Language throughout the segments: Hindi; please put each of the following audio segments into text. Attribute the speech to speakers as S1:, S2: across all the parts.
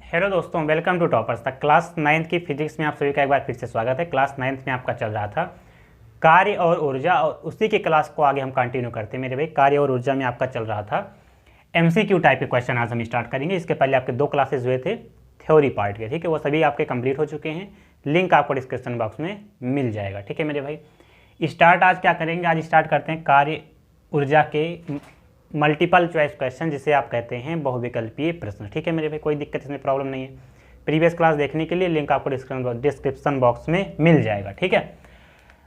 S1: हेलो दोस्तों, वेलकम टू टॉपर्स। तक क्लास 9th की फिजिक्स में आप सभी का एक बार फिर से स्वागत है। क्लास 9th में आपका चल रहा था कार्य और ऊर्जा, और उसी के क्लास को आगे हम कंटिन्यू करते हैं मेरे भाई। कार्य और ऊर्जा में आपका चल रहा था एमसीक्यू टाइप के क्वेश्चन। आज हम स्टार्ट करेंगे। इसके पहले आपके 2 क्लासेज हुए थे थ्योरी पार्ट के, ठीक है। वो सभी आपके कंप्लीट हो चुके हैं। लिंक आपको डिस्क्रिप्शन बॉक्स में मिल जाएगा, ठीक है मेरे भाई। स्टार्ट आज क्या करेंगे? आज स्टार्ट करते हैं कार्य ऊर्जा के मल्टीपल चॉइस क्वेश्चन, जिसे आप कहते हैं बहुविकल्पीय प्रश्न, ठीक है मेरे भाई। कोई दिक्कत इसमें प्रॉब्लम नहीं है। प्रीवियस क्लास देखने के लिए लिंक आपको डिस्क्रिप्शन बॉक्स में मिल जाएगा, ठीक है।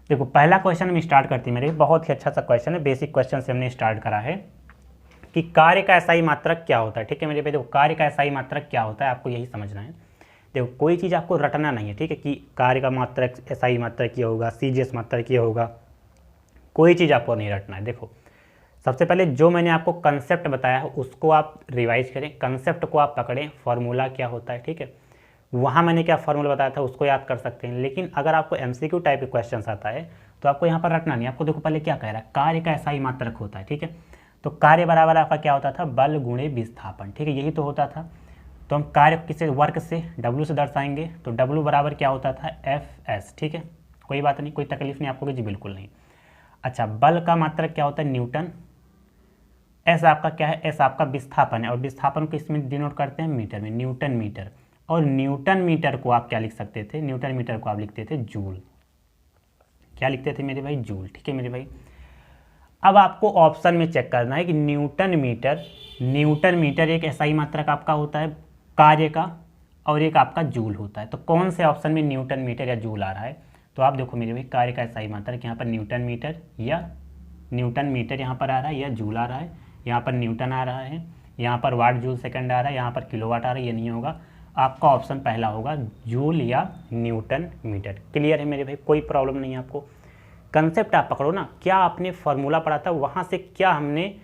S1: देखो, पहला क्वेश्चन हम स्टार्ट करते हैं मेरे। बहुत ही अच्छा सा क्वेश्चन है। बेसिक क्वेश्चन से हमने स्टार्ट करा है कि कार्य का एसआई मात्रक क्या होता है, ठीक है मेरे भाई। देखो, कार्य का एसआई मात्रक क्या होता है, आपको यही समझना है। देखो, कोई चीज़ आपको रटना नहीं है, ठीक है, कि कार्य का मात्रक एसआई मात्रक ये होगा, सीजीएस मात्रक ये होगा। कोई चीज़ आपको नहीं रटना है। देखो, सबसे पहले जो मैंने आपको कंसेप्ट बताया है उसको आप रिवाइज करें, कंसेप्ट को आप पकड़ें, फार्मूला क्या होता है, ठीक है। वहाँ मैंने क्या फार्मूला बताया था उसको याद कर सकते हैं। लेकिन अगर आपको एमसीक्यू टाइप के क्वेश्चन आता है तो आपको यहाँ पर रटना नहीं। आपको देखो पहले क्या कह रहा है, कार्य का एसआई मात्रक होता है, ठीक है। तो कार्य बराबर आपका क्या होता था, बल गुणे विस्थापन, ठीक है, यही तो होता था। तो हम कार्य किसे, वर्क से, डब्ल्यू से दर्शाएंगे। तो डब्ल्यू बराबर क्या होता था, एफ एस, ठीक है। कोई बात नहीं, कोई तकलीफ नहीं आपको जी, बिल्कुल नहीं। अच्छा, बल का मात्रक क्या होता है, न्यूटन। एस आपका क्या है, एस आपका विस्थापन है, और विस्थापन को इसमें डिनोट करते हैं मीटर में, न्यूटन मीटर। और न्यूटन मीटर को आप क्या लिख सकते थे, न्यूटन मीटर को आप लिखते थे जूल। क्या लिखते थे मेरे भाई, जूल, ठीक है मेरे भाई। अब आपको ऑप्शन में चेक करना है कि न्यूटन मीटर एक एसआई मात्रक आपका होता है कार्य का, और एक आपका जूल होता है। तो कौन से ऑप्शन में न्यूटन मीटर या जूल आ रहा है? तो आप देखो मेरे भाई, कार्य का एसआई मात्रक यहाँ पर न्यूटन मीटर यहाँ पर आ रहा है, या जूल आ रहा है। यहाँ पर न्यूटन आ रहा है, यहाँ पर वाट जूल सेकंड आ रहा है, यहाँ पर किलोवाट आ रहा है। ये नहीं होगा, आपका ऑप्शन पहला होगा, जूल या न्यूटन मीटर। क्लियर है मेरे भाई, कोई प्रॉब्लम नहीं है आपको। कंसेप्ट आप पकड़ो ना, क्या आपने फार्मूला पढ़ा था वहाँ से, क्या हमने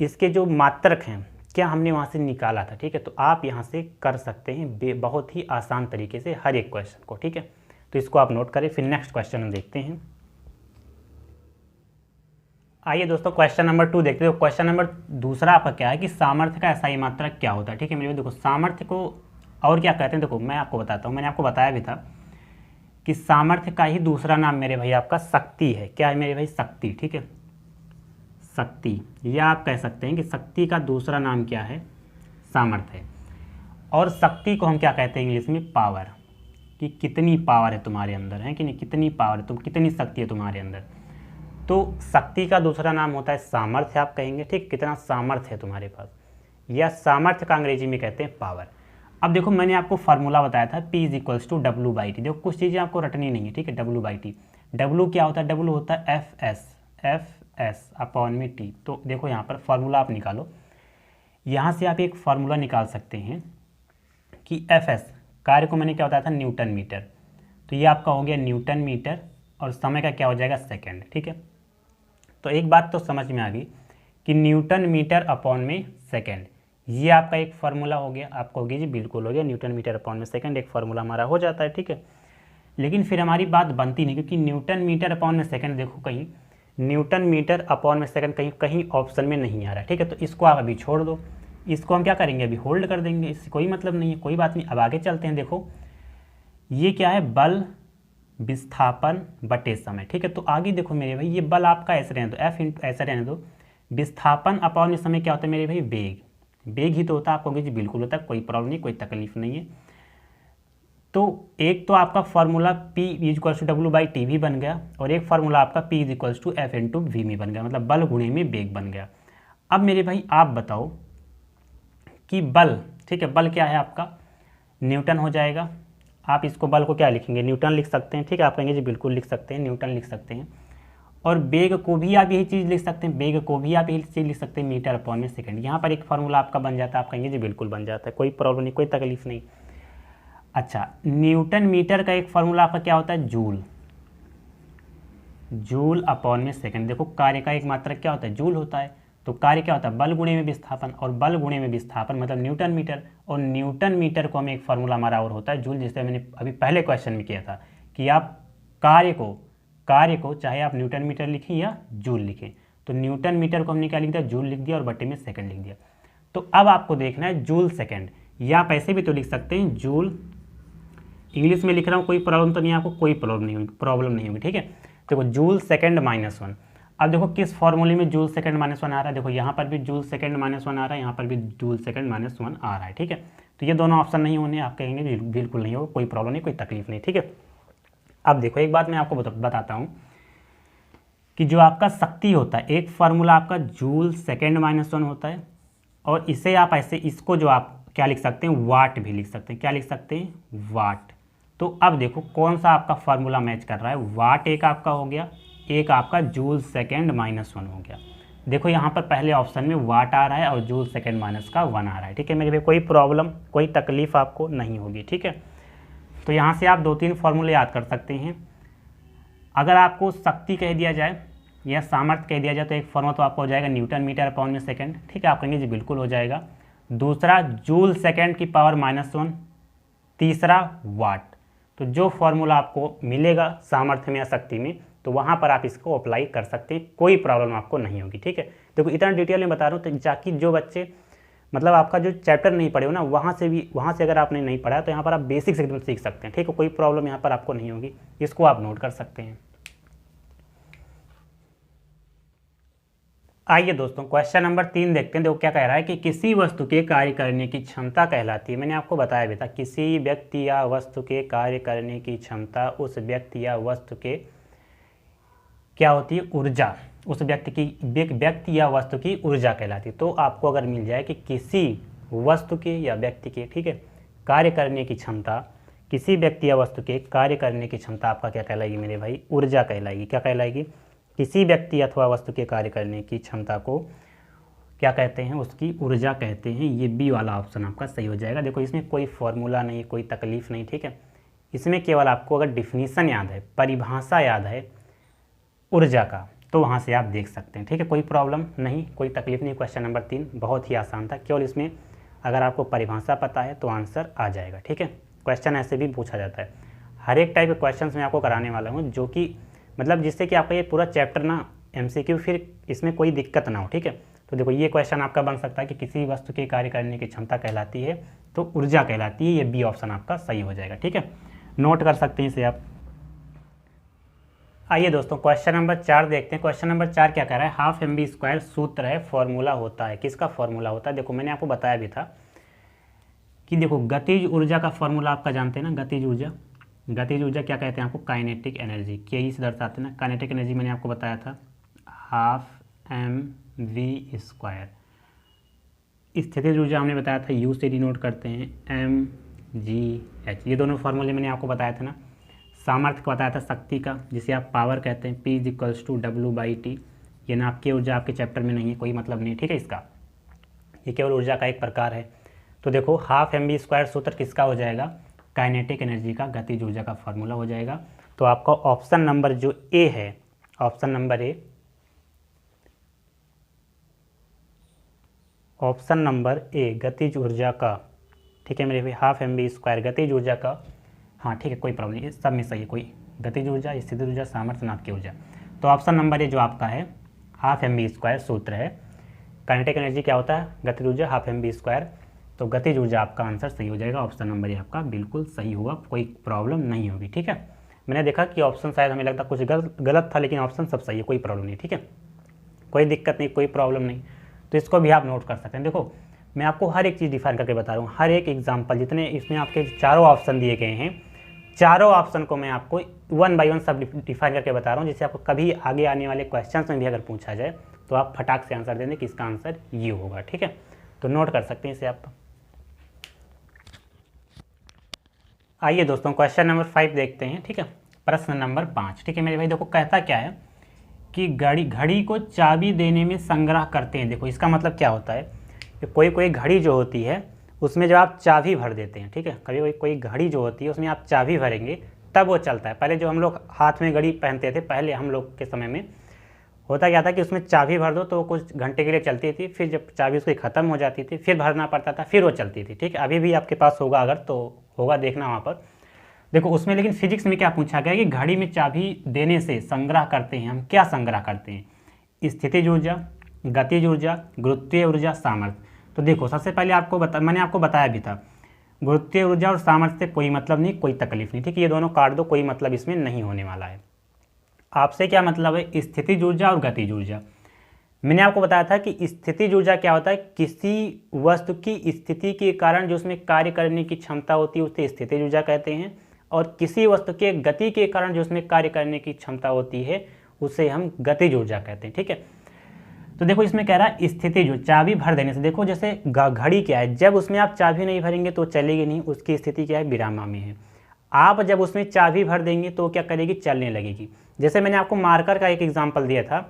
S1: इसके जो मात्रक हैं क्या हमने वहाँ से निकाला था, ठीक है। तो आप यहाँ से कर सकते हैं बहुत ही आसान तरीके से हर एक क्वेश्चन को, ठीक है। तो इसको आप नोट करें। फिर नेक्स्ट क्वेश्चन हम देखते हैं। आइए दोस्तों, क्वेश्चन नंबर 2 देखते हो। क्वेश्चन नंबर दूसरा आपका क्या है कि सामर्थ्य का एसआई मात्रक क्या होता है, ठीक है मेरे। देखो, सामर्थ्य को और क्या कहते हैं, देखो मैं आपको बताता हूँ। मैंने आपको बताया भी था कि सामर्थ्य का ही दूसरा नाम मेरे भाई आपका शक्ति है। क्या है मेरे भाई, शक्ति, ठीक है, शक्ति। या आप कह सकते हैं कि शक्ति का दूसरा नाम क्या है, सामर्थ्य है। और शक्ति को हम क्या कहते हैं इंग्लिश में, पावर। कि कितनी पावर है तुम्हारे अंदर, है कि नहीं, कितनी पावर है, तुम कितनी शक्ति है तुम्हारे अंदर। तो शक्ति का दूसरा नाम होता है सामर्थ्य, आप कहेंगे, ठीक, कितना सामर्थ्य है तुम्हारे पास, या सामर्थ्य का अंग्रेजी में कहते हैं पावर। अब देखो, मैंने आपको फार्मूला बताया था P = W/T। देखो, कुछ चीज़ें आपको रटनी नहीं है, ठीक है। W/T, W क्या होता है, W होता है F S / T। तो देखो यहाँ पर फार्मूला आप निकालो। यहाँ से आप एक फार्मूला निकाल सकते हैं कि Fs, कार्य को मैंने क्या बताया था, न्यूटन मीटर। तो ये आपका हो गया न्यूटन मीटर, और समय का क्या हो जाएगा, सेकेंड, ठीक है। तो एक बात तो समझ में आ गई कि न्यूटन मीटर अपॉन में सेकेंड, ये आपका एक फार्मूला हो गया। आपको हो गया जी, बिल्कुल हो गया, न्यूटन मीटर अपॉन में सेकेंड एक फार्मूला हमारा हो जाता है, ठीक है। लेकिन फिर हमारी बात बनती नहीं, क्योंकि न्यूटन मीटर अपॉन में सेकेंड, देखो कहीं न्यूटन मीटर अपॉन में सेकेंड कहीं ऑप्शन में नहीं आ रहा है, ठीक है। तो इसको आप अभी छोड़ दो, इसको हम क्या करेंगे, अभी होल्ड कर देंगे, इससे कोई मतलब नहीं है, कोई बात नहीं। अब आगे चलते हैं। देखो, ये क्या है, बल विस्थापन बटे समय, ठीक है। तो आगे देखो मेरे भाई, ये बल आपका ऐसे रहने दो, F × ऐसे रहने दो। विस्थापन अपॉन में समय क्या होता है मेरे भाई, वेग ही तो होता है। आपको जी बिल्कुल होता है, कोई प्रॉब्लम नहीं, कोई तकलीफ नहीं है। तो एक तो आपका फार्मूला P = W/T भी बन गया, और एक फार्मूला आपका P = F × V में बन गया, मतलब बल गुणे में वेग बन गया। अब मेरे भाई आप बताओ कि बल, ठीक है, बल क्या है आपका, न्यूटन हो जाएगा। आप इसको बल को क्या लिखेंगे, न्यूटन लिख सकते हैं, ठीक है। आप कहेंगे जी बिल्कुल लिख सकते हैं, न्यूटन लिख सकते हैं। और वेग को भी आप यही चीज़ लिख सकते हैं, वेग को भी आप यही चीज़ लिख सकते हैं, मीटर अपॉन में सेकंड। यहाँ पर एक फार्मूला आपका बन जाता है। आप कहेंगे जी बिल्कुल बन जाता है, कोई प्रॉब्लम नहीं, कोई तकलीफ नहीं। अच्छा, न्यूटन मीटर का एक फार्मूला आपका क्या होता है, जूल अपॉन में सेकंड। देखो, कार्य का एक मात्रक क्या होता है, जूल होता है। तो कार्य क्या होता है, बल गुणे में विस्थापन, और बल गुणे में विस्थापन मतलब न्यूटन मीटर। और न्यूटन मीटर को हमें एक फार्मूला हमारा और होता है जूल, जिससे मैंने अभी पहले क्वेश्चन में किया था कि आप कार्य को चाहे आप न्यूटन मीटर लिखें या जूल लिखें। तो न्यूटन मीटर को हमने क्या लिख दिया, जूल लिख दिया, और बटे में सेकंड लिख दिया। तो अब आपको देखना है जूल सेकंड, या आप ऐसे भी तो लिख सकते हैं जूल, इंग्लिश में लिख रहा हूँ, कोई प्रॉब्लम तो नहीं, आपको कोई प्रॉब्लम नहीं होगी, ठीक है। देखो जूल सेकंड माइनस वन, अब देखो किस फॉर्मूले में जूल सेकंड माइनस वन आ रहा है, देखो यहाँ पर भी जूल सेकंड माइनस वन आ रहा है, यहाँ पर भी जूल सेकंड माइनस वन आ रहा है, ठीक है। तो ये दोनों ऑप्शन नहीं होने, आप कहेंगे बिल्कुल नहीं हो, कोई प्रॉब्लम नहीं, कोई तकलीफ नहीं, ठीक है। अब देखो एक बात मैं आपको बताता हूँ कि जो आपका शक्ति होता है, एक फार्मूला आपका जूल सेकंड माइनस वन होता है, और इसे आप ऐसे, इसको जो आप क्या लिख सकते हैं, वाट भी लिख सकते हैं, क्या लिख सकते हैं, वाट। तो अब देखो कौन सा आपका फार्मूला मैच कर रहा है, वाट एक आपका हो गया, एक आपका जूल सेकंड माइनस वन हो गया। देखो यहाँ पर पहले ऑप्शन में वाट आ रहा है और जूल सेकंड माइनस का वन आ रहा है, ठीक है मेरे भाई, कोई प्रॉब्लम कोई तकलीफ आपको नहीं होगी, ठीक है। तो यहाँ से आप 2-3 फार्मूले याद कर सकते हैं। अगर आपको शक्ति कह दिया जाए या सामर्थ्य कह दिया जाए तो एक फॉर्मूला तो आपको हो जाएगा न्यूटन मीटर अपॉन में सेकंड, ठीक है, आप कहेंगे जी बिल्कुल हो जाएगा। दूसरा जूल सेकंड की पावर माइनस वन, तीसरा वाट। तो जो फॉर्मूला आपको मिलेगा सामर्थ्य में या शक्ति में, तो वहाँ पर आप इसको अप्लाई कर सकते हैं, कोई प्रॉब्लम आपको नहीं होगी, ठीक है। देखो इतना डिटेल में बता रहा हूँ तो ताकि जो बच्चे मतलब आपका जो चैप्टर नहीं पढ़े हो ना, वहाँ से अगर आपने नहीं पढ़ा तो यहाँ पर आप बेसिक्स एकदम सीख सकते हैं, ठीक है, कोई प्रॉब्लम यहाँ पर आपको नहीं होगी, इसको आप नोट कर सकते हैं। आइए दोस्तों क्वेश्चन नंबर 3 देखते हैं। देखो क्या कह रहा है कि किसी वस्तु के कार्य करने की क्षमता कहलाती है, मैंने आपको बताया भी था, किसी व्यक्ति या वस्तु के कार्य करने की क्षमता उस व्यक्ति या वस्तु के क्या होती है, ऊर्जा, उस व्यक्ति या वस्तु की ऊर्जा कहलाती है। तो आपको अगर मिल जाए कि किसी वस्तु के या व्यक्ति के, ठीक है, कार्य करने की क्षमता, किसी व्यक्ति या वस्तु के कार्य करने की क्षमता आपका क्या कहलाएगी मेरे भाई, ऊर्जा कहलाएगी। क्या कहलाएगी, किसी व्यक्ति अथवा वस्तु के कार्य करने की क्षमता को क्या कहते हैं, उसकी ऊर्जा कहते हैं। ये बी वाला ऑप्शन आपका सही हो जाएगा। देखो इसमें कोई फॉर्मूला नहीं, कोई तकलीफ नहीं, ठीक है, इसमें केवल आपको अगर डिफिनीसन याद है, परिभाषा याद है ऊर्जा का, तो वहाँ से आप देख सकते हैं, ठीक है, कोई प्रॉब्लम नहीं, कोई तकलीफ नहीं। क्वेश्चन नंबर 3 बहुत ही आसान था, केवल इसमें अगर आपको परिभाषा पता है तो आंसर आ जाएगा, ठीक है। क्वेश्चन ऐसे भी पूछा जाता है, हर एक टाइप के क्वेश्चन मैं आपको कराने वाला हूँ, जो कि मतलब जिससे कि आपका ये पूरा चैप्टर ना MCQ फिर इसमें कोई दिक्कत ना हो, ठीक है। तो देखो ये क्वेश्चन आपका बन सकता है कि किसी वस्तु के कार्य करने की क्षमता कहलाती है तो ऊर्जा कहलाती है, ये बी ऑप्शन आपका सही हो जाएगा, ठीक है, नोट कर सकते हैं इसे आप। आइए दोस्तों क्वेश्चन नंबर 4 देखते हैं। क्वेश्चन नंबर 4 क्या कह रहा है, हाफ mv² सूत्र है, फॉर्मूला होता है, किसका फॉर्मूला होता है। देखो मैंने आपको बताया भी था कि देखो गतिज ऊर्जा का फॉर्मूला आपका जानते हैं ना, गतिज ऊर्जा, गतिज ऊर्जा क्या कहते हैं आपको, काइनेटिक एनर्जी, के ई से दर्शाते हैं ना, काइनेटिक एनर्जी मैंने आपको बताया था हाफ mv²। स्थितिज ऊर्जा हमने बताया था U से डिनोट करते हैं mgh, ये दोनों फॉर्मूले मैंने आपको बताया था ना। सामर्थ्य का बताया था शक्ति का, जिसे आप पावर कहते हैं, P = W/T। ये ना आपकी ऊर्जा आपके चैप्टर में नहीं है, कोई मतलब नहीं, ठीक है, इसका ये केवल ऊर्जा का एक प्रकार है। तो देखो हाफ mv² सूत्र किसका हो जाएगा, काइनेटिक एनर्जी का, गतिज ऊर्जा का फॉर्मूला हो जाएगा। तो आपका ऑप्शन नंबर जो ए है, option number A, option number A गतिज ऊर्जा का, ठीक है मेरे भाई, हाफ mv² गतिज ऊर्जा का, हाँ ठीक है, कोई प्रॉब्लम नहीं, सब में सही है, कोई गतिज ऊर्जा, स्थितिज ऊर्जा, सामर्थ्य, नाथ की ऊर्जा। तो ऑप्शन नंबर ए जो आपका है हाफ mv² सूत्र है, काइनेटिक एनर्जी क्या होता है, गतिज ऊर्जा, हाफ mv², तो गतिज ऊर्जा आपका आंसर सही हो जाएगा, ऑप्शन नंबर ए आपका बिल्कुल सही होगा, कोई प्रॉब्लम नहीं होगी, ठीक है। मैंने देखा कि ऑप्शन शायद हमें लगता कुछ गलत था, लेकिन ऑप्शन सब सही है, कोई प्रॉब्लम नहीं, ठीक है, कोई दिक्कत नहीं, कोई प्रॉब्लम नहीं। तो इसको भी आप नोट कर सकते हैं। देखो मैं आपको हर एक चीज़ डिफाइन करके बता रहा हूँ, हर एक एग्जाम्पल, जितने इसमें आपके चारों ऑप्शन दिए गए हैं, चारों ऑप्शन को मैं आपको 1 बाय 1 सब डिफाइन करके बता रहा हूँ, जिससे आपको कभी आगे आने वाले क्वेश्चन में भी अगर पूछा जाए तो आप फटाक से आंसर देंगे कि इसका आंसर ये होगा, ठीक है। तो नोट कर सकते हैं इसे आप। आइए दोस्तों क्वेश्चन नंबर 5 देखते हैं, ठीक है, प्रश्न नंबर 5, ठीक है मेरे भाई। देखो कहता क्या है कि घड़ी को चाबी देने में संग्रह करते हैं। देखो इसका मतलब क्या होता है कि कोई घड़ी जो होती है उसमें जब आप चाबी भर देते हैं, ठीक है, कभी कोई घड़ी जो होती है उसमें आप चाबी भरेंगे तब वो चलता है। पहले जो हम लोग हाथ में घड़ी पहनते थे, पहले हम लोग के समय में होता क्या था कि उसमें चाबी भर दो तो कुछ घंटे के लिए चलती थी, फिर जब चाबी उसकी ख़त्म हो जाती थी फिर भरना पड़ता था, फिर वो चलती थी, ठीक है। अभी भी आपके पास होगा अगर तो होगा, देखना वहाँ पर। देखो उसमें लेकिन फिजिक्स में क्या पूछा गया कि घड़ी में चाबी देने से संग्रह करते हैं, हम क्या संग्रह करते हैं, स्थितिज ऊर्जा, गतिज ऊर्जा, गुरुत्वीय ऊर्जा, सामर्थ्य। तो देखो सबसे पहले मैंने आपको बताया भी था गुरुत्वीय ऊर्जा और सामर्थ्य से कोई मतलब नहीं, कोई तकलीफ नहीं, ठीक है, ये दोनों काट दो, कोई मतलब इसमें नहीं होने वाला है। आपसे क्या मतलब है, स्थितिज ऊर्जा और गतिज ऊर्जा। मैंने आपको बताया था कि स्थितिज ऊर्जा क्या होता है, किसी वस्तु की स्थिति के कारण जो उसमें कार्य करने की क्षमता होती है उसे स्थितिज ऊर्जा कहते हैं, और किसी वस्तु के गति के कारण जो उसमें कार्य करने की क्षमता होती है उसे हम गतिज ऊर्जा कहते हैं, ठीक है। तो देखो इसमें कह रहा है स्थितिज ऊर्जा, चाबी भर देने से, देखो जैसे घड़ी क्या है, जब उसमें आप चाबी नहीं भरेंगे तो चलेगी नहीं, उसकी स्थिति क्या है, विरामा में है। आप जब उसमें चाबी भर देंगे तो क्या करेगी, चलने लगेगी। जैसे मैंने आपको मार्कर का एक एग्जाम्पल दिया था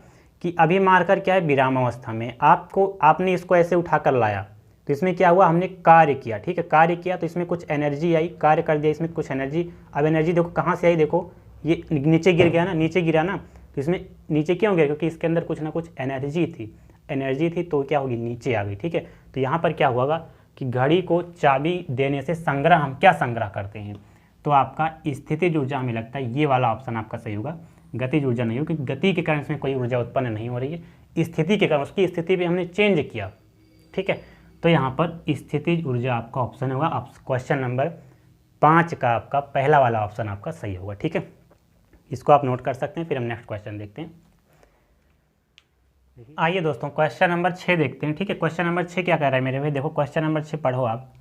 S1: कि अभी मार्कर क्या है, विरामावस्था में, आपने इसको ऐसे उठाकर लाया तो इसमें क्या हुआ, हमने कार्य किया, ठीक है, कार्य किया तो इसमें कुछ एनर्जी आई, कार्य कर दिया इसमें कुछ एनर्जी। अब एनर्जी देखो कहाँ से आई, देखो ये नीचे गिर गया ना, नीचे गिरा ना, तो इसमें नीचे क्यों गया, क्योंकि इसके अंदर कुछ ना कुछ एनर्जी थी तो क्या होगी, नीचे आ गई, ठीक है। तो यहाँ पर क्या हुआ कि घड़ी को चाबी देने से संग्रह, हम क्या संग्रह करते हैं, तो आपका स्थितिज ऊर्जा हमें लगता है ये वाला ऑप्शन आपका सही होगा, गतिज ऊर्जा नहीं होगी, क्योंकि गति के कारण इसमें कोई ऊर्जा उत्पन्न नहीं हो रही है, स्थिति के कारण उसकी स्थिति भी हमने चेंज किया, ठीक है। तो यहाँ पर स्थितिज ऊर्जा आपका ऑप्शन होगा, क्वेश्चन नंबर 5 का आपका पहला वाला ऑप्शन आपका सही होगा, ठीक है। इसको आप नोट कर सकते हैं। फिर हम नेक्स्ट क्वेश्चन देखते हैं। आइए दोस्तों क्वेश्चन नंबर 6 देखते हैं, ठीक है। क्वेश्चन नंबर 6 क्या कह रहा है मेरे भाई, देखो क्वेश्चन नंबर 6 पढ़ो आप।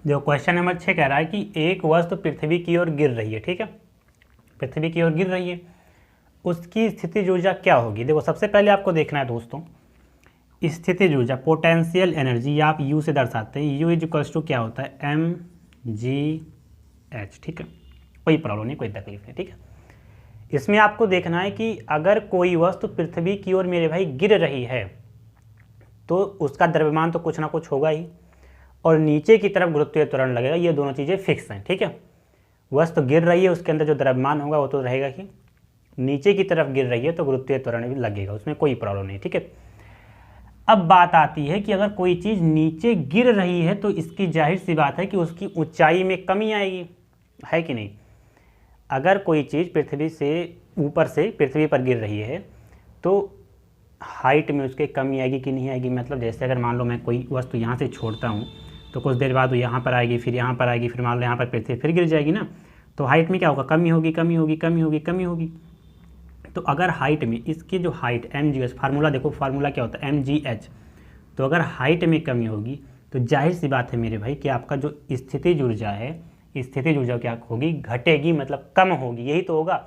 S1: देखो क्वेश्चन नंबर 6 कह रहा है कि एक वस्तु पृथ्वी की ओर गिर रही है, ठीक है, पृथ्वी की ओर गिर रही है, उसकी स्थितिज ऊर्जा क्या होगी। देखो सबसे पहले आपको देखना है दोस्तों, स्थितिज ऊर्जा पोटेंशियल एनर्जी आप यू से दर्शाते हैं, यू इज इक्वल्स टू क्या होता है, mgh, ठीक है, कोई प्रॉब्लम नहीं, कोई तकलीफ नहीं, ठीक है। इसमें आपको देखना है कि अगर कोई वस्तु पृथ्वी की ओर मेरे भाई गिर रही है तो उसका द्रव्यमान तो कुछ ना कुछ होगा ही, और नीचे की तरफ गुरुत्वीय त्वरण लगेगा, ये दोनों चीज़ें फिक्स हैं, ठीक है। वस्तु गिर रही है, उसके अंदर जो द्रव्यमान होगा वो तो रहेगा ही, नीचे की तरफ गिर रही है तो गुरुत्वीय त्वरण भी लगेगा, उसमें कोई प्रॉब्लम नहीं, ठीक है। अब बात आती है कि अगर कोई चीज़ नीचे गिर रही है तो इसकी जाहिर सी बात है कि उसकी ऊंचाई में कमी आएगी, है कि नहीं। अगर कोई चीज़ पृथ्वी से ऊपर से पृथ्वी पर गिर रही है तो हाइट में उसके कमी आएगी कि नहीं आएगी, मतलब जैसे अगर मान लो मैं कोई वस्तु यहाँ से छोड़ता हूँ तो कुछ देर बाद वो यहाँ पर आएगी, फिर यहाँ पर आएगी, फिर मान लो यहाँ पर पृथ्वी फिर गिर जाएगी ना, तो हाइट में क्या होगा, कमी होगी, कमी होगी, कमी होगी, कमी होगी। तो अगर हाइट में इसकी जो हाइट mgh, फार्मूला देखो, फार्मूला क्या होता है mgh, तो अगर हाइट में कमी होगी तो जाहिर सी बात है मेरे भाई कि आपका जो स्थितिज ऊर्जा है, स्थितिज ऊर्जा क्या होगी, घटेगी, मतलब कम होगी, यही तो होगा।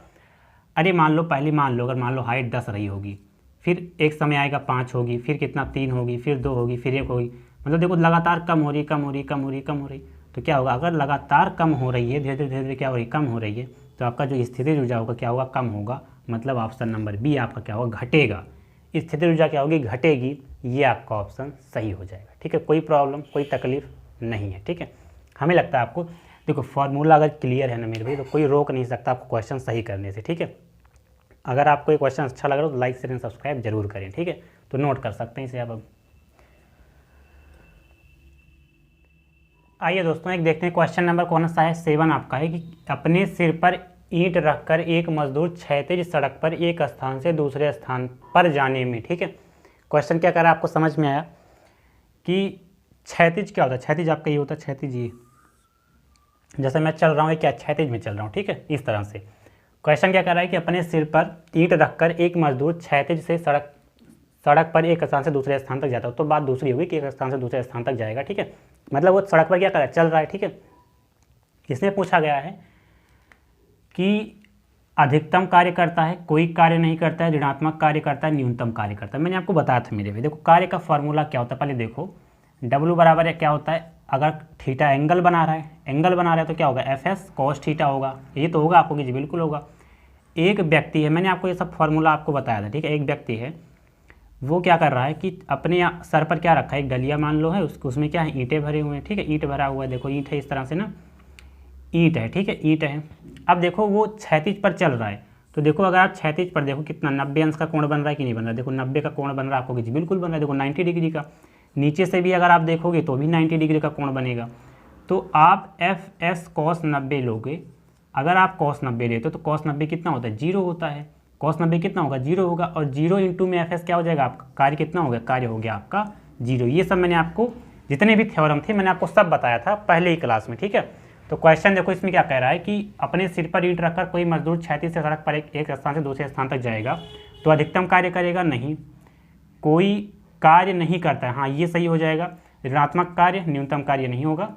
S1: अरे मान लो पहले मान लो, अगर मान लो हाइट 10 रही होगी, फिर एक समय आएगा 5 होगी, फिर कितना 3 होगी, फिर 2 होगी, फिर 1 होगी, मतलब देखो लगातार कम हो रही, कम हो रही, कम हो रही, कम हो रही। तो क्या होगा, अगर लगातार कम हो रही है, धीरे धीरे क्या हो रही, कम हो रही है, तो आपका जो स्थितिज ऊर्जा होगा क्या होगा, कम होगा, मतलब ऑप्शन नंबर बी आपका क्या होगा, घटेगा। स्थितिज ऊर्जा क्या होगी, घटेगी, ये आपका ऑप्शन सही हो जाएगा, ठीक है, कोई प्रॉब्लम, कोई तकलीफ नहीं है, ठीक है। हमें लगता है आपको, देखो फार्मूला अगर क्लियर है ना मेरे भाई तो कोई रोक नहीं सकता आपको क्वेश्चन सही करने से, ठीक है। अगर आपको ये क्वेश्चन अच्छा लग रहा हो तो लाइक शेयर एंड सब्सक्राइब जरूर करें, ठीक है। तो नोट कर सकते हैं इसे आप। अब आइए दोस्तों एक देखते हैं क्वेश्चन नंबर कौन सा है, 7 आपका है कि अपने सिर पर ईंट रखकर एक मजदूर क्षैतिज सड़क पर एक स्थान से दूसरे स्थान पर जाने में, ठीक है। क्वेश्चन क्या कर रहा है आपको समझ में आया कि क्षैतिज क्या होता है, क्षैतिज आपका ये होता है, क्षैतिज ये, जैसे मैं चल रहा हूँ क्या क्षैतिज में चल रहा हूँ, ठीक है, इस तरह से। क्वेश्चन क्या कर रहा है कि अपने सिर पर ईंट रखकर एक मजदूर क्षैतिज से सड़क पर एक स्थान से दूसरे स्थान तक जाता है, तो बात दूसरी होगी कि एक स्थान से दूसरे स्थान तक जाएगा, ठीक है, मतलब वो सड़क पर क्या कर रहा है, चल रहा है, ठीक है। इसमें पूछा गया है कि अधिकतम कार्य करता है, कोई कार्य नहीं करता है, ऋणात्मक कार्य करता है, न्यूनतम कार्य करता है। मैंने आपको बताया था मेरे भाई, देखो कार्य का फॉर्मूला क्या होता है, पहले देखो W बराबर क्या होता है, अगर थीटा एंगल बना रहा है, तो क्या होगा, FS cos थीटा होगा, ये तो होगा आपको कि जी बिल्कुल होगा। एक व्यक्ति है, मैंने आपको ये सब फॉर्मूला आपको बताया था, ठीक है। एक व्यक्ति है, वो क्या कर रहा है कि अपने सर पर क्या रखा है, एक डलिया मान लो है, उसमें क्या है, ईंटें भरे हुए हैं, ठीक है, ईंट भरा हुआ है, देखो ईंट है इस तरह से ना, ईंट है, ठीक है, ईंट है। अब देखो वो क्षैतिज पर चल रहा है, तो देखो अगर आप क्षैतिज पर देखो कितना 90 अंश का कोण बन रहा है कि नहीं बन रहा है, देखो 90 का कोण बन रहा है आपको कि जी बिल्कुल बन रहा है, देखो 90 डिग्री का। नीचे से भी अगर आप देखोगे तो भी 90 डिग्री का कोण बनेगा। तो आप FS cos 90 लोगे, अगर आप cos 90 लेते हो तो cos 90 कितना होता है, 0 होता है, cos 90 कितना होगा, 0 होगा, और 0 इंटू में FS क्या हो जाएगा आपका, कार्य कितना हो गया, कार्य हो गया आपका जीरो। ये सब मैंने आपको जितने भी थ्योरम थे मैंने आपको सब बताया था पहले ही क्लास में, ठीक है। तो क्वेश्चन देखो इसमें क्या कह रहा है कि अपने सिर पर ईंट रखकर कोई मजदूर क्षैतिज से सड़क पर एक स्थान से दूसरे स्थान तक जाएगा तो अधिकतम कार्य करेगा, नहीं। कोई कार्य नहीं करता है, हाँ ये सही हो जाएगा। ऋणात्मक कार्य, न्यूनतम कार्य नहीं होगा।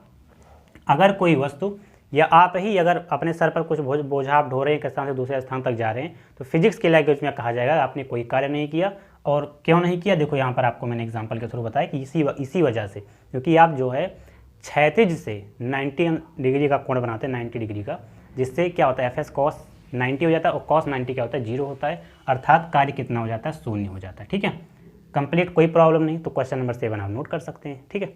S1: अगर कोई वस्तु या आप ही अगर अपने सर पर कुछ बोझा आप ढो रहे हैं, एक स्थान से दूसरे स्थान तक जा रहे हैं, तो फिजिक्स के लैंग्वेज में कहा जाएगा आपने कोई कार्य नहीं किया। और क्यों नहीं किया, देखो यहाँ पर आपको मैंने एग्जांपल के थ्रू बताया कि इसी वजह से, क्योंकि आप जो है क्षैतिज से 90 डिग्री का कोण बनाते हैं, 90 डिग्री का, जिससे क्या होता है एफ कॉस 90 हो जाता है और कॉस 90 क्या होता है 0 होता है, अर्थात कार्य कितना हो जाता है, शून्य हो जाता है, ठीक है। कंप्लीट, कोई प्रॉब्लम नहीं। तो क्वेश्चन नंबर 7 आप नोट कर सकते हैं, ठीक है।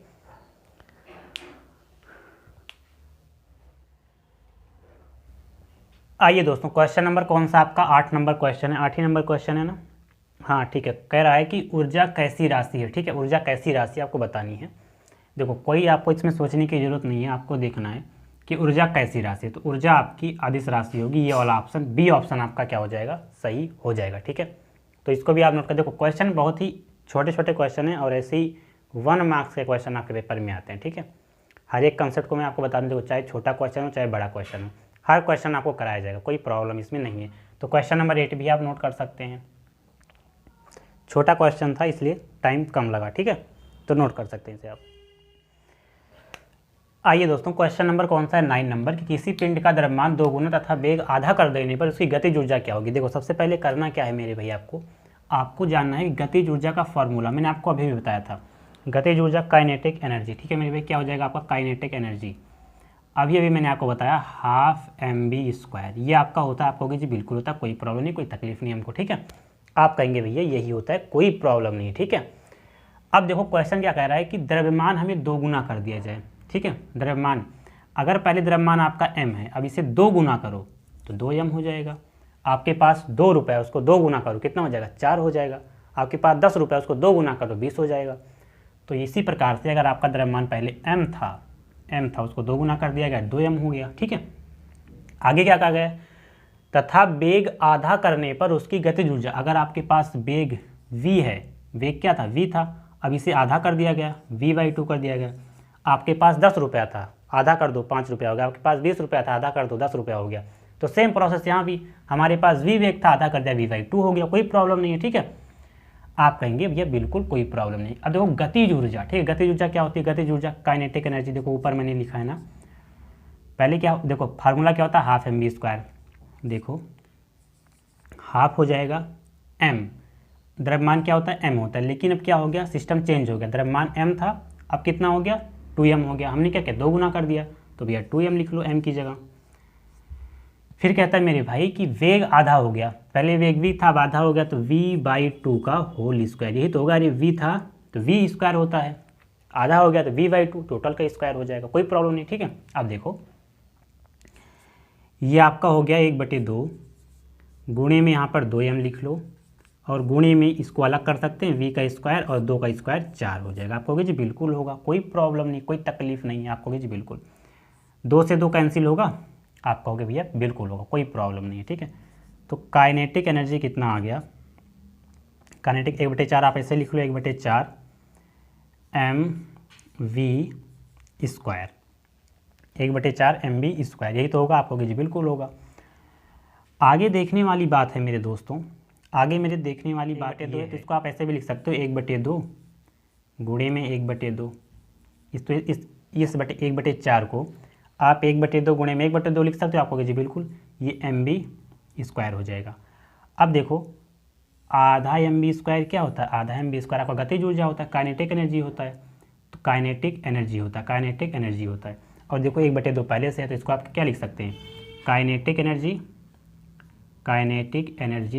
S1: आइए दोस्तों, क्वेश्चन नंबर कौन सा आपका 8 नंबर क्वेश्चन है, 8 ही नंबर क्वेश्चन है ना, हाँ ठीक है। कह रहा है कि ऊर्जा कैसी राशि है, ठीक है। ऊर्जा कैसी राशि आपको बतानी है। देखो कोई आपको इसमें सोचने की जरूरत नहीं है, आपको देखना है कि ऊर्जा कैसी राशि है। तो ऊर्जा आपकी अदिश राशि होगी, ये वाला ऑप्शन बी ऑप्शन आपका क्या हो जाएगा, सही हो जाएगा, ठीक है। तो इसको भी आप नोट कर। देखो क्वेश्चन बहुत ही छोटे छोटे क्वेश्चन हैं और ऐसे ही 1 मार्क्स के क्वेश्चन आपके पेपर में आते हैं, ठीक है। हर एक कंसेप्ट को मैं आपको बता दूँ, देखो चाहे छोटा क्वेश्चन हो चाहे बड़ा क्वेश्चन हो, हर क्वेश्चन आपको कराया जाएगा, कोई प्रॉब्लम इसमें नहीं है। तो क्वेश्चन नंबर 8 भी आप नोट कर सकते हैं। छोटा क्वेश्चन था इसलिए टाइम कम लगा, ठीक है, तो नोट कर सकते हैं इसे आप। आइए दोस्तों, क्वेश्चन नंबर कौन सा है, 9 नंबर, कि किसी पिंड का द्रव्यमान 2 गुना तथा वेग आधा कर देने पर उसकी गतिज ऊर्जा क्या होगी। देखो सबसे पहले करना क्या है मेरे भाई, आपको जानना है गतिज ऊर्जा का फॉर्मूला। मैंने आपको अभी भी बताया था, गतिज ऊर्जा काइनेटिक एनर्जी, ठीक है मेरे भाई, क्या हो जाएगा आपका काइनेटिक एनर्जी। अभी मैंने आपको बताया 12 mv², ये आपका होता है। आप कहोगे जी बिल्कुल होता है, कोई प्रॉब्लम नहीं, कोई तकलीफ नहीं हमको, ठीक है। आप कहेंगे भैया यही होता है, कोई प्रॉब्लम नहीं, ठीक है। अब देखो क्वेश्चन क्या कह रहा है कि द्रव्यमान हमें 2 गुना कर दिया जाए, ठीक है। द्रव्यमान, अगर पहले द्रव्यमान आपका m है, अब इसे 2 गुना करो तो 2m हो जाएगा। आपके पास 2 रुपये, उसको 2 गुना करो कितना हो जाएगा, 4 हो जाएगा। आपके पास 10 रुपये, उसको 2 गुना करो 20 हो जाएगा। तो इसी प्रकार से अगर आपका द्रव्यमान पहले m था उसको 2 गुना कर दिया गया, 2m हो गया, ठीक है। आगे क्या कहा गया, तथा वेग आधा करने पर उसकी गतिज ऊर्जा। अगर आपके पास वेग v है, वेग क्या था, v था, अब इसे आधा कर दिया गया, v/2 कर दिया गया। आपके पास 10 रुपया था, आधा कर दो 5 रुपया हो गया। आपके पास 20 रुपया था, आधा कर दो 10 रुपया हो गया। तो सेम प्रोसेस यहाँ भी, हमारे पास v वेग था, आधा कर दिया, v/2 हो गया, कोई प्रॉब्लम नहीं है, ठीक है। आप कहेंगे भैया बिल्कुल कोई प्रॉब्लम नहीं। अब देखो गतिज ऊर्जा, ठीक है, गतिज ऊर्जा क्या होती है, गतिज ऊर्जा काइनेटिक एनर्जी। देखो ऊपर मैंने लिखा है ना, पहले क्या, देखो फार्मूला क्या होता है, 12 mv²। देखो हाफ हो जाएगा m, द्रव्यमान क्या होता है m होता है, लेकिन अब क्या हो गया, सिस्टम चेंज हो गया। द्रव्यमान m था, अब कितना हो गया, 2m हो गया। हमने क्या किया, 2 गुना कर दिया, तो भैया 2m लिख लो m की जगह। फिर कहता है मेरे भाई कि वेग आधा हो गया, पहले वेग v था, अब आधा हो गया, तो v/2 का होल स्क्वायर, यही तो होगा। अरे v था तो v² होता है, आधा हो गया तो v/2 टोटल का स्क्वायर हो जाएगा, कोई प्रॉब्लम नहीं, ठीक है। अब देखो ये आपका हो गया 1/2, गुणे में यहाँ पर 2m लिख लो, और गुणे में इसको अलग कर सकते हैं, v² और 2 का स्क्वायर 4 हो जाएगा। आप कहोगे जी बिल्कुल होगा, कोई प्रॉब्लम नहीं, कोई तकलीफ नहीं है। आप कहोगे जी बिल्कुल, 2 से 2 कैंसिल होगा, आप कहोगे भैया बिल्कुल होगा, कोई प्रॉब्लम नहीं है, ठीक है। तो काइनेटिक एनर्जी कितना आ गया, काइनेटिक 1/4 आप ऐसे लिख लो, 1/4 mv², 1/4 mv², यही तो होगा। आप कहोगे जी बिल्कुल होगा। आगे देखने वाली बात है मेरे दोस्तों, आगे मेरे देखने वाली बात है, तो इसको आप ऐसे भी लिख सकते हो, 1/2 गुणे में 1/2, इस 1/4 को आप 1/2 गुणे में 1/2 लिख सकते हो। आप कहोगे जी बिल्कुल, ये mv² हो जाएगा। अब देखो आधा mv² क्या होता है, आधा mv² आपका गतिज ऊर्जा होता है, काइनेटिक एनर्जी होता है, तो काइनेटिक एनर्जी होता है, काइनेटिक एनर्जी होता है। और देखो 1/2 पहले से है, तो इसको आप क्या लिख सकते हैं, काइनेटिक एनर्जी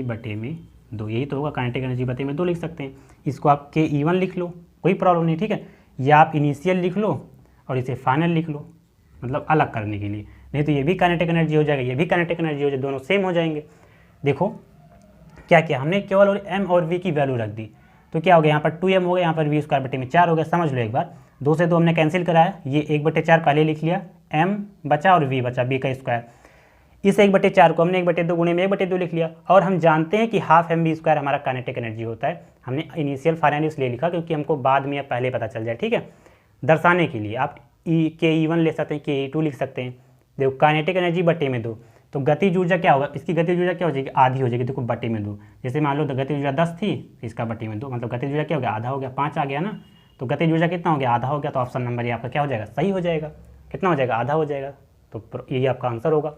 S1: बटे में 2, यही तो होगा, काइनेटिक एनर्जी बटे में 2 लिख सकते हैं। इसको आप ke1 लिख लो, कोई प्रॉब्लम नहीं, ठीक है। या आप इनिशियल लिख लो और इसे फाइनल लिख लो, मतलब अलग करने के लिए, नहीं तो ये भी काइनेटिक एनर्जी हो जाएगा, ये भी काइनेटिक एनर्जी हो जाएगा, दोनों सेम हो जाएंगे। देखो क्या किया हमने, केवल और m और v की वैल्यू रख दी, तो क्या हो गया, यहाँ पर 2m हो गया, यहाँ पर v² बटे में 4 हो गया। समझ लो एक बार, 2 से 2 हमने कैंसिल कराया, ये 1/4 पहले लिख लिया, m बचा और v बचा, b² इस 1/4 को हमने 1/2 गुणे में 1/2 लिख लिया, और हम जानते हैं कि हाफ mv² हमारा काइनेटिक एनर्जी होता है। हमने इनिशियल फाइनल इसलिए लिखा क्योंकि हमको बाद में या पहले पता चल जाए, ठीक है। दर्शाने के लिए आप ke1 ले सकते हैं, ke2 लिख सकते हैं। देखो काइनेटिक एनर्जी बटे में 2, तो गतिज ऊर्जा क्या होगा, इसकी गतिज ऊर्जा क्या हो जाएगी, आधी हो जाएगी। देखो बटे में 2, जैसे मान लो गतिज ऊर्जा 10 थी, इसका बटे में 2, मतलब गतिज ऊर्जा क्या हो गया, आधा हो गया, 5 आ गया ना। तो गतिज ऊर्जा कितना हो गया, आधा हो गया। तो ऑप्शन नंबर ये आपका क्या हो जाएगा, सही हो जाएगा। कितना हो जाएगा, आधा हो जाएगा। तो यही आपका आंसर होगा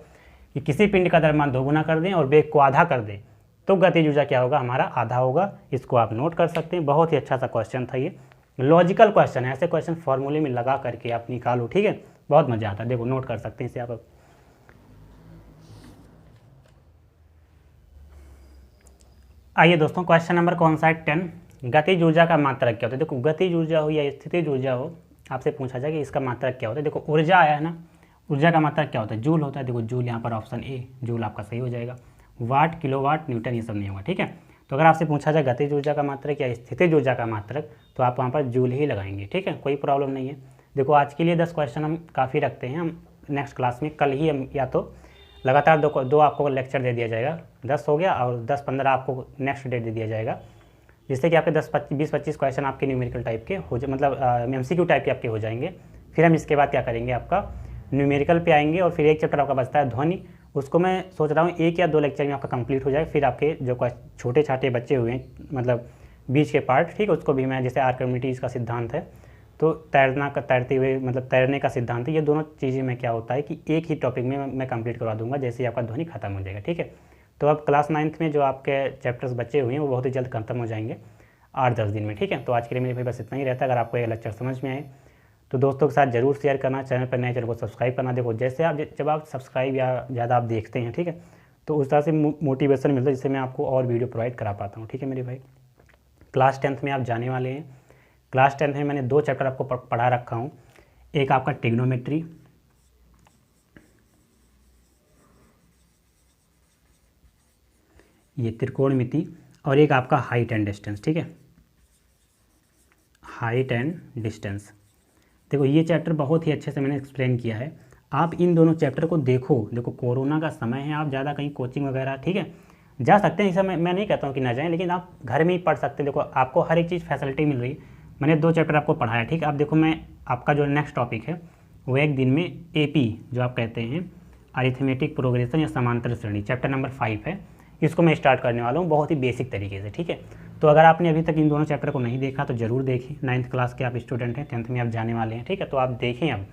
S1: कि किसी पिंड का द्रव्यमान 2 गुना कर दें और वेग को आधा कर दें तो गतिज ऊर्जा क्या होगा, हमारा आधा होगा। इसको आप नोट कर सकते हैं। बहुत ही अच्छा सा क्वेश्चन था ये, लॉजिकल क्वेश्चन है। ऐसे क्वेश्चन फॉर्मूले में लगा करके आप निकालो, ठीक है, बहुत मजा आता है। देखो नोट कर सकते हैं इसे आप। आइए दोस्तों, क्वेश्चन नंबर कौन सा है, 10। गतिज ऊर्जा का मात्रक क्या होता है। देखो गतिज ऊर्जा हो या स्थितिज ऊर्जा हो, आपसे पूछा जाए कि इसका मात्रक क्या होता है। देखो ऊर्जा आया है ना, ऊर्जा का मात्रक क्या होता है, जूल होता है। देखो जूल, यहाँ पर ऑप्शन ए जूल आपका सही हो जाएगा। वाट, किलोवाट, न्यूटन ये सब नहीं होगा, ठीक है। तो अगर आपसे पूछा जाए गतिज ऊर्जा का मात्रक या स्थितिज ऊर्जा का मात्रक, तो आप वहाँ पर जूल ही लगाएंगे, ठीक है, कोई प्रॉब्लम नहीं है। देखो आज के लिए 10 क्वेश्चन हम काफ़ी रखते हैं। हम नेक्स्ट क्लास में कल ही हम या तो लगातार दो आपको लेक्चर दे दिया जाएगा, 10 हो गया, और 10-15 आपको नेक्स्ट डे दे दिया जाएगा, जिससे कि आपके 20-25 क्वेश्चन आपके न्यूमेरिकल टाइप के हो जाए, मतलब MCQ टाइप के आपके हो जाएंगे। फिर हम इसके बाद क्या करेंगे, आपका न्यूमेरिकल पे आएंगे, और फिर एक चैप्टर आपका बचता है ध्वनि, उसको मैं सोच रहा हूँ 1 या 2 लेक्चर में आपका कंप्लीट हो जाए। फिर आपके जो छोटे छाटे बच्चे हुए हैं, मतलब बीच के पार्ट, ठीक है, उसको भी मैं, जैसे आर्किमिडीज का सिद्धांत है, तो तैरते हुए मतलब तैरने का सिद्धांत है, ये दोनों चीज़ें में क्या होता है कि एक ही टॉपिक में मैं कंप्लीट करवा दूंगा, जैसे ही आपका ध्वनि खत्म हो जाएगा, ठीक है। तो अब क्लास 9th में जो आपके चैप्टर्स बचे हुए हैं वो बहुत ही जल्द खत्म हो जाएंगे, 8-10 दिन में, ठीक है। तो आज के लिए मेरे भाई बस इतना ही रहता है। अगर आपको ये लेक्चर समझ में आए तो दोस्तों के साथ जरूर शेयर करना, चैनल पर नए चैनल को सब्सक्राइब करना। देखो जैसे आप जब आप सब्सक्राइब या ज़्यादा आप देखते हैं, ठीक है, तो उस तरह से मोटिवेशन मिलता है, जिससे मैं आपको और वीडियो प्रोवाइड करा पाता हूँ, ठीक है मेरे भाई। क्लास 10th में आप जाने वाले हैं। क्लास 10th में मैंने 2 चैप्टर आपको पढ़ा रखा हूँ। एक आपका ट्रिग्नोमेट्री, ये त्रिकोणमिति, और एक आपका हाइट एंड डिस्टेंस, ठीक है, हाइट एंड डिस्टेंस। देखो ये चैप्टर बहुत ही अच्छे से मैंने एक्सप्लेन किया है। आप इन दोनों चैप्टर को देखो कोरोना का समय है, आप ज़्यादा कहीं कोचिंग वगैरह, ठीक है, जा सकते हैं। इस समय मैं नहीं कहता हूँ कि ना जाएं, लेकिन आप घर में ही पढ़ सकते हैं। देखो आपको हर एक चीज़ फैसिलिटी मिल रही है। मैंने 2 चैप्टर आपको पढ़ाया, ठीक है। अब देखो मैं आपका जो नेक्स्ट टॉपिक है वो एक दिन में AP जो आप कहते हैं अरिथमेटिक प्रोग्रेशन या समांतर श्रेणी, चैप्टर नंबर 5 है, इसको मैं स्टार्ट करने वाला हूँ बहुत ही बेसिक तरीके से, ठीक है। तो अगर आपने अभी तक इन दोनों चैप्टर को नहीं देखा तो ज़रूर देखें। 9th क्लास के आप स्टूडेंट हैं, 10th में आप जाने वाले हैं, ठीक है, तो आप देखें। अब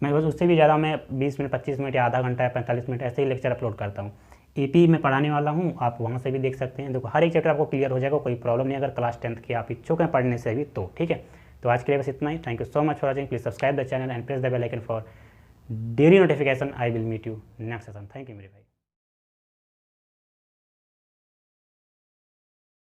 S1: मैं बस उससे भी ज़्यादा मैं 20 मिनट, 25 मिनट या आधा घंटा या 45 मिनट ऐसे ही लेक्चर अपलोड करता हूँ। AP में पढ़ाने वाला हूँ, आप वहाँ से भी देख सकते हैं। देखो हर एक चैप्टर आपको क्लियर हो जाएगा, कोई प्रॉब्लम नहीं अगर क्लास 10th के आप इच्छुक हैं पढ़ने से भी तो, ठीक है। तो आज के लिए बस इतना ही। Thank you so much for watching. Please subscribe the channel and press the bell icon for daily notification. I will meet you next session. Thank you मेरे भाई।